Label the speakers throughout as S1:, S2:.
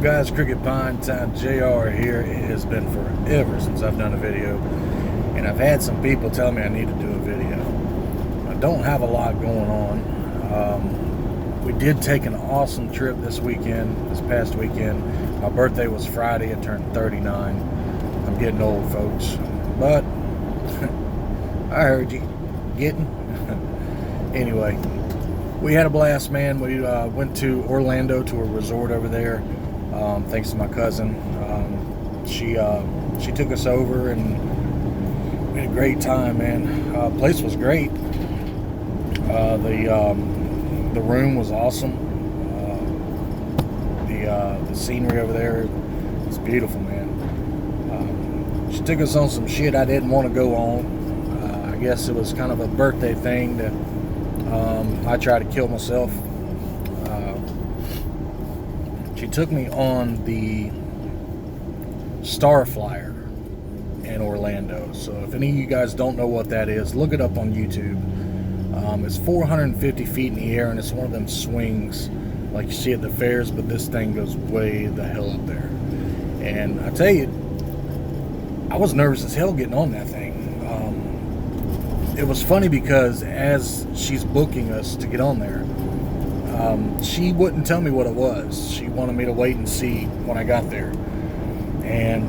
S1: guys? Cricket Pine Town JR here. It has been forever since I've done a video, and I've had some people tell me I need to do a video. I don't have a lot going on. We did take an awesome trip this past weekend. My birthday was Friday. I turned 39. I'm getting old, folks, but I heard you getting. Anyway, we had a blast, man. We went to Orlando to a resort over there. Thanks to my cousin. She took us over and we had a great time, man. Place was great. The room was awesome. The scenery over there is beautiful, man. She took us on some shit I didn't want to go on. I guess it was kind of a birthday thing that I tried to kill myself. She took me on the Star Flyer in Orlando. So if any of you guys don't know what that is, look it up on YouTube. It's 450 feet in the air, and it's one of them swings like you see at the fairs, but this thing goes way the hell up there. And I tell you, I was nervous as hell getting on that thing. It was funny because as she's booking us to get on there, she wouldn't tell me what it was. She wanted me to wait and see when I got there. And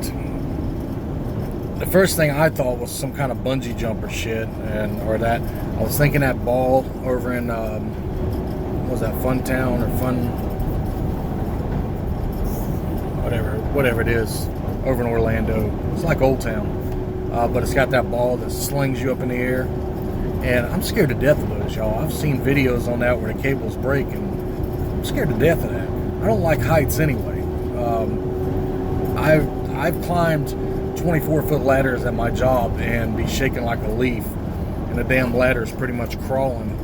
S1: the first thing I thought was some kind of bungee jumper shit, or that I was thinking that ball over in what was that, Funtown or Fun, whatever it is, over in Orlando. It's like Old Town. But it's got that ball that slings you up in the air, and I'm scared to death of those, y'all. I've seen videos on that where the cables break, and I'm scared to death of that. I don't like heights anyway. I've climbed 24-foot ladders at my job and be shaking like a leaf, and the damn ladder's pretty much crawling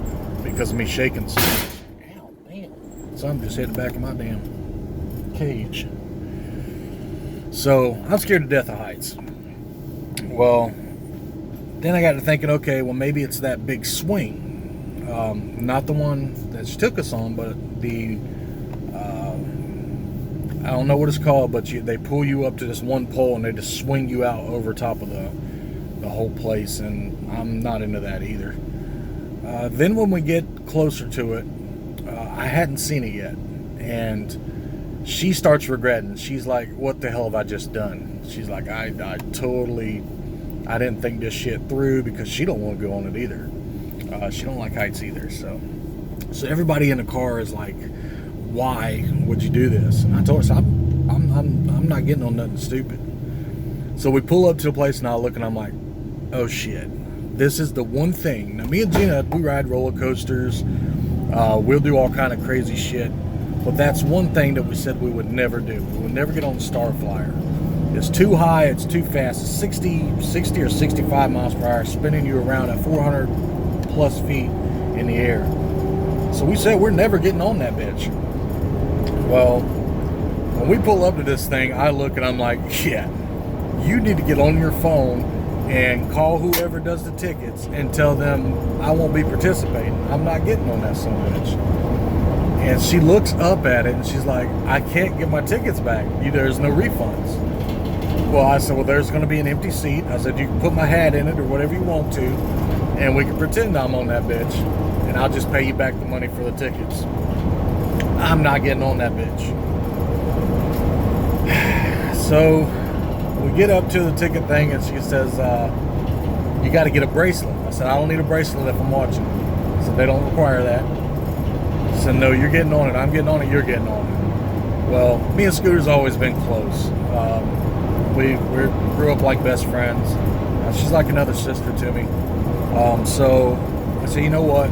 S1: because of me shaking so much. Ow, damn. Something just hit the back of my damn cage. So I'm scared to death of heights. Well, then I got to thinking, okay, well, maybe it's that big swing. Not the one that she took us on, but the, I don't know what it's called, but they pull you up to this one pole and they just swing you out over top of the whole place, and I'm not into that either. Then when we get closer to it, I hadn't seen it yet, and she starts regretting. She's like, what the hell have I just done? She's like, I didn't think this shit through, because she don't want to go on it either. She don't like heights either. So everybody in the car is like, why would you do this? And I told her, I'm not getting on nothing stupid. So we pull up to the place and I look and I'm like, oh shit, this is the one thing. Now me and Gina, we ride roller coasters. We'll do all kind of crazy shit. But that's one thing that we said we would never do. We would never get on the Star Flyer. It's too high, it's too fast. It's 60 or 65 miles per hour, spinning you around at 400 plus feet in the air. So we said we're never getting on that bitch. Well, when we pull up to this thing, I look and I'm like, yeah, you need to get on your phone and call whoever does the tickets and tell them I won't be participating. I'm not getting on that son of a bitch. And she looks up at it and she's like, I can't get my tickets back. There's no refunds. Well, I said, well, there's going to be an empty seat. I said, you can put my hat in it or whatever you want to, and we can pretend I'm on that bitch, and I'll just pay you back the money for the tickets. I'm not getting on that bitch. So we get up to the ticket thing, and she says, you got to get a bracelet. I said, I don't need a bracelet if I'm watching. I said, they don't require that. She said, no, you're getting on it. I'm getting on it. You're getting on it. Well, me and Scooter's always been close. We grew up like best friends. She's like another sister to me. So I said, you know what?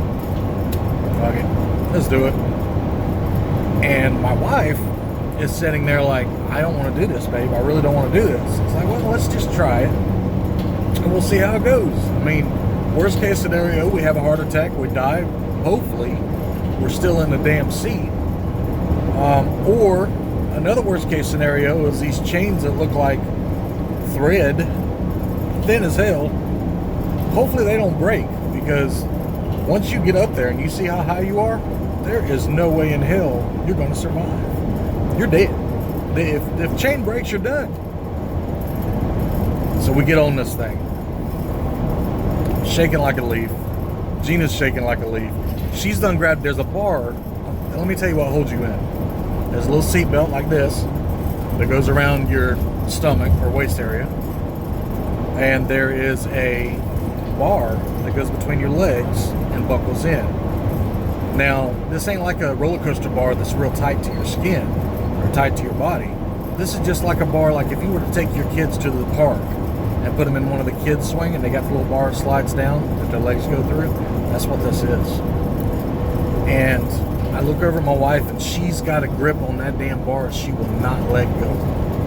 S1: Fuck it. Let's do it. And my wife is sitting there like, I don't want to do this, babe. I really don't want to do this. It's like, well, let's just try it, and we'll see how it goes. I mean, worst case scenario, we have a heart attack, we die. Hopefully, we're still in the damn seat. Or another worst case scenario is these chains that look like thread, thin as hell. Hopefully they don't break, because once you get up there and you see how high you are, there is no way in hell you're going to survive. You're dead. If chain breaks, you're done. So we get on this thing, shaking like a leaf. Gina's shaking like a leaf. She's done grabbed. There's a bar. Let me tell you what holds you in. There's a little seat belt like this that goes around your stomach or waist area, and there is a bar that goes between your legs and buckles in. Now, this ain't like a roller coaster bar that's real tight to your skin or tight to your body. This is just like a bar, like if you were to take your kids to the park and put them in one of the kids' swing and they got the little bar that slides down that their legs go through. That's what this is. And I look over at my wife and she's got a grip on that damn bar. She will not let go.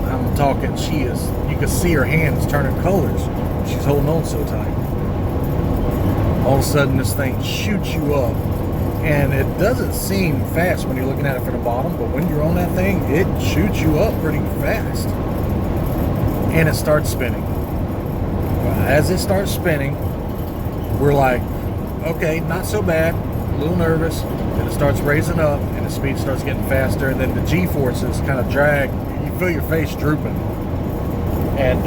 S1: I'm talking, you can see her hands turning colors. She's holding on so tight. All of a sudden this thing shoots you up. And it doesn't seem fast when you're looking at it from the bottom, but when you're on that thing, it shoots you up pretty fast. And it starts spinning. As it starts spinning, we're like, okay, not so bad, a little nervous. Then it starts raising up and the speed starts getting faster, and then the G-forces kind of drag. You feel your face drooping. And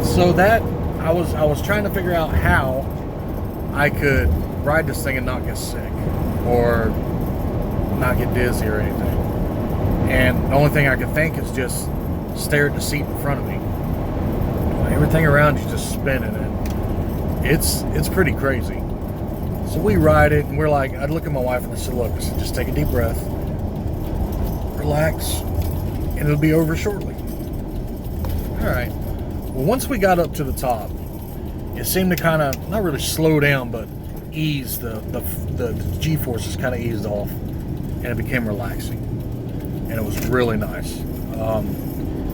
S1: so that, I was trying to figure out how I could ride this thing and not get sick or not get dizzy or anything. And the only thing I could think is just stare at the seat in front of me. Everything around you just spinning, and it's pretty crazy. So we ride it, and we're like, I'd look at my wife and I said, look, I said, just take a deep breath, relax, and it'll be over shortly. All right. Well, once we got up to the top, it seemed to kind of not really slow down, but ease. The G-forces kind of eased off, and it became relaxing, and it was really nice.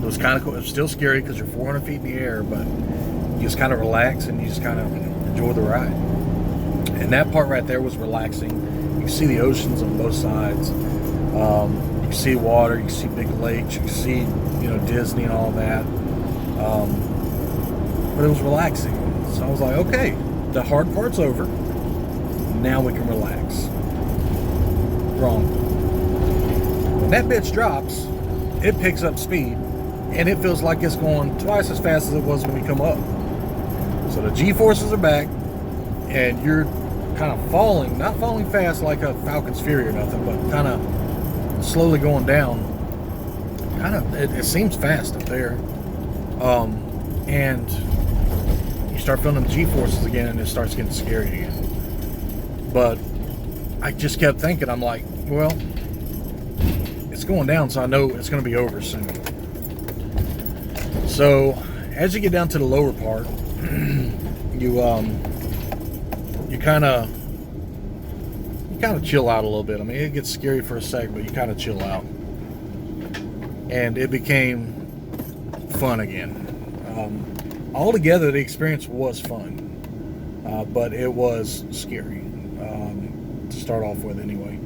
S1: It was kind of cool. It was still scary because you're 400 feet in the air, but you just kind of relax and you just kind of enjoy the ride. And that part right there was relaxing. You see the oceans on both sides. You see water. You see big lakes. You see, Disney and all that. But it was relaxing. So I was like, okay, the hard part's over. Now we can relax. Wrong. When that bitch drops, it picks up speed, and it feels like it's going twice as fast as it was when we come up. So the G-forces are back, and you're kind of falling, not falling fast like a Falcon's Fury or nothing, but kind of slowly going down. It seems fast up there. And you start feeling the G-forces again, and it starts getting scary again. But I just kept thinking, I'm like, well, it's going down, so I know it's going to be over soon. So as you get down to the lower part, you kind of chill out a little bit. I mean, it gets scary for a sec, but you kind of chill out, and it became fun again. Altogether, the experience was fun, but it was scary to start off with anyway.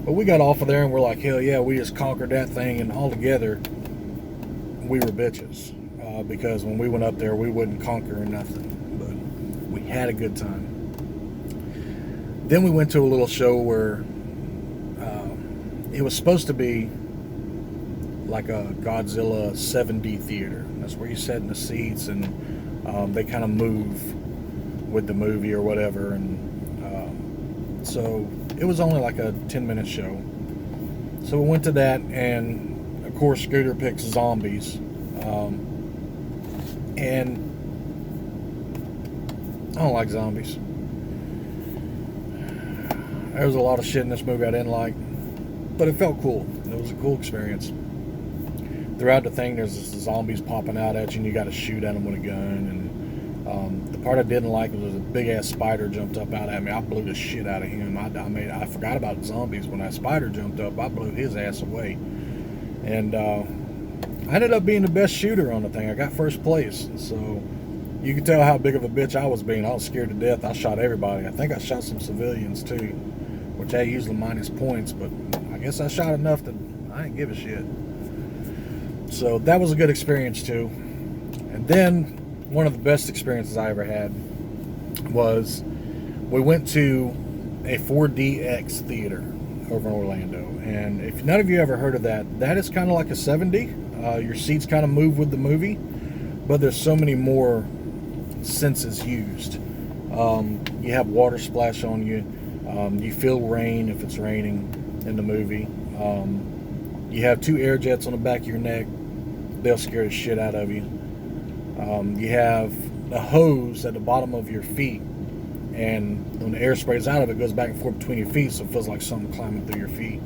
S1: But we got off of there and we're like, hell yeah, we just conquered that thing, and altogether we were bitches, because when we went up there we wouldn't conquer nothing, but we had a good time. Then we went to a little show where it was supposed to be like a Godzilla 7D theater. That's where you sit in the seats and they kind of move with the movie or whatever, and so it was only like a 10-minute show. So we went to that, and of course Scooter picks Zombies, and I don't like zombies. There was a lot of shit in this movie I didn't like, but it felt cool. It was a cool experience. Throughout the thing, there's this zombies popping out at you, and you got to shoot at them with a gun. And the part I didn't like was a big ass spider jumped up out at me. I blew the shit out of him. I forgot about zombies. When that spider jumped up, I blew his ass away. And I ended up being the best shooter on the thing. I got first place. So you can tell how big of a bitch I was being. I was scared to death. I shot everybody. I think I shot some civilians too, which I usually minus points, but I guess I shot enough that I didn't give a shit. So that was a good experience too. And then one of the best experiences I ever had was we went to a 4DX theater. over in Orlando. And if none of you ever heard of that, that is kind of like a 70. Your seats kind of move with the movie, but there's so many more senses used. You have water splash on you. You feel rain if it's raining in the movie. You have 2 air jets on the back of your neck. They'll scare the shit out of you. You have a hose at the bottom of your feet, and when the air sprays out of it, it goes back and forth between your feet, so it feels like something climbing through your feet.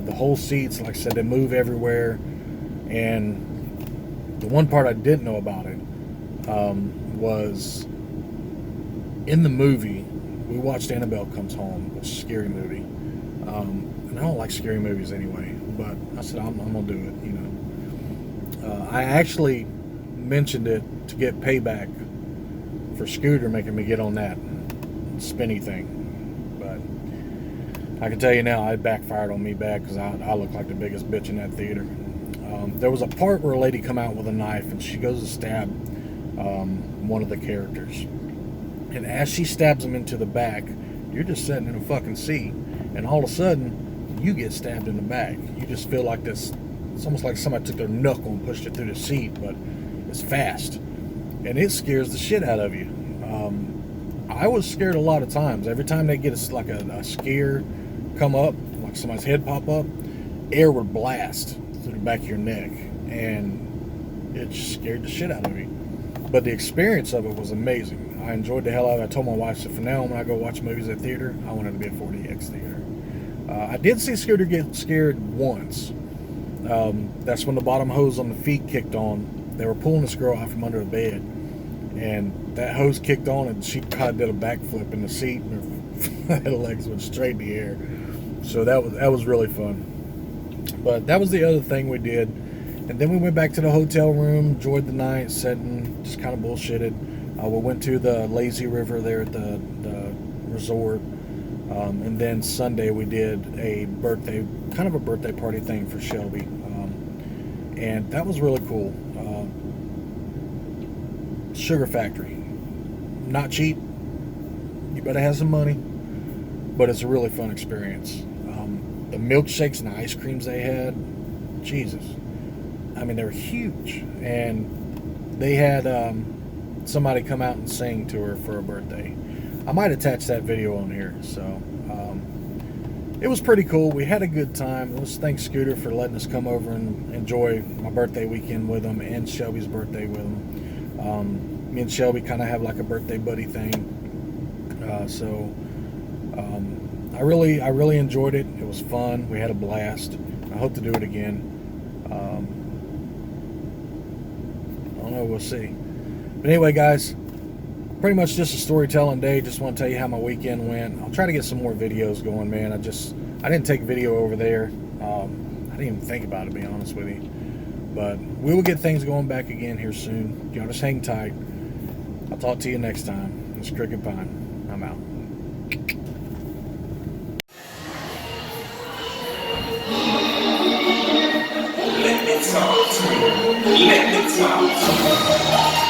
S1: The whole seats, like I said, they move everywhere. And the one part I didn't know about it was in the movie, we watched Annabelle Comes Home, a scary movie. And I don't like scary movies anyway, but I said, I'm going to do it, you know. I actually mentioned it to get payback for Scooter making me get on that spinny thing. But I can tell you now, it backfired on me bad because I look like the biggest bitch in that theater. There was a part where a lady come out with a knife and she goes to stab one of the characters. And as she stabs him into the back, you're just sitting in a fucking seat. And all of a sudden, you get stabbed in the back. You just feel like this, it's almost like somebody took their knuckle and pushed it through the seat, but it's fast. And it scares the shit out of you. I was scared a lot of times. Every time they get a scare come up, like somebody's head pop up, air would blast through the back of your neck, and it just scared the shit out of me. But the experience of it was amazing. I enjoyed the hell out of it. I told my wife, so from now on when I go watch movies at theater, I want it to be a 4DX theater. I did see Scooter get scared once. That's when the bottom hose on the feet kicked on. They were pulling this girl out from under the bed, and that hose kicked on, and she kind of did a backflip in the seat, and her legs went straight in the air. So that was really fun. But that was the other thing we did. And then we went back to the hotel room, enjoyed the night, sitting, just kind of bullshitted. We went to the lazy river there at the resort. And then Sunday we did a kind of a birthday party thing for Shelby. And that was really cool. Sugar Factory. Not cheap. You better have some money. But it's a really fun experience. The milkshakes and the ice creams they had, Jesus. I mean, they were huge. And they had somebody come out and sing to her for her birthday. I might attach that video on here. So it was pretty cool. We had a good time. Let's thank Scooter for letting us come over and enjoy my birthday weekend with him and Shelby's birthday with him. Me and Shelby kind of have like a birthday buddy thing. I really enjoyed it. It was fun. We had a blast. I hope to do it again. I don't know. We'll see. But anyway, guys, pretty much just a storytelling day. Just want to tell you how my weekend went. I'll try to get some more videos going, man. I didn't take video over there. I didn't even think about it, to be honest with you. But we will get things going back again here soon. Y'all just hang tight. I'll talk to you next time. It's Crooked Pine. I'm out. Let me talk to you. Let me talk to you.